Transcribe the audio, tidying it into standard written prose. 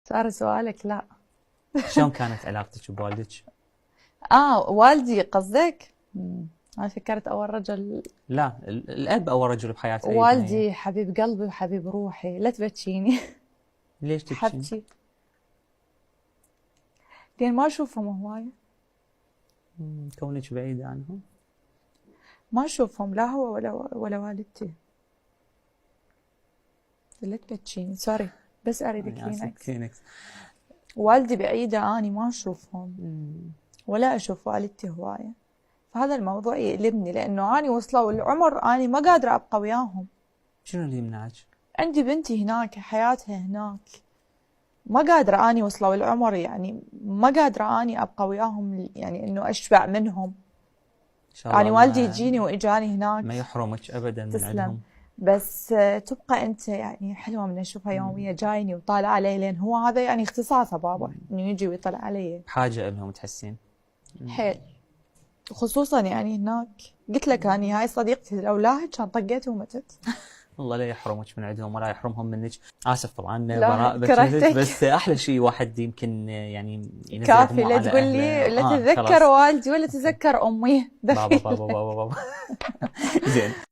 صار سؤالك لا. شلون كانت علاقتك بوالدك؟ والدي قصدك؟ أنا فكرت أول رجل. لا، الأب أول رجل بحياة أي بنية. والدي حبيب قلبي وحبيب روحي، لا تبكيني. ليش تبكين؟ حبتي لأن ما أشوفهم هواية. كونك بعيدة عنهم. ما أشوفهم لا هو ولا والدتي. لا تبكيني، سوري، بس أريد كلينكس. والدي بعيدة، أني ما أشوفهم ولا أشوف والدتي هواية. فهذا الموضوع يقلبني، لأنه أني وصلوا العمر أني ما قادرة أبقى وياهم. شنو اللي يمنعك؟ عندي بنتي هناك، حياتها هناك، ما قادرة أني وصلوا العمر، يعني ما قادرة أني أبقى وياهم، يعني إنه أشبع منهم. إن شاء الله يعني والدي يجيني وإجاني هناك. ما يحرمك أبدا من تسلم. عندهم. بس تبقى أنت يعني حلوة من أشوفها يوميا جايني وطالع علي، لأن هو هذا يعني اختصاصه بابا، إنه يجي ويطلع علي. بحاجة لهم تحسين؟ حيل، خصوصا يعني هناك. قلت لك أني هاي صديقتي لولاها كان طقيت ومتت. الله لا يحرمك من عندهم ولا يحرمهم منك. آسف طبعا براء كرهتك. بس أحلى شيء واحد يمكن يعني ينزل كافي، دموع لا على تقول أهله. لي لا تتذكر خلاص. والدي ولا تتذكر أمي. بابا بابا بابا بابا. زين.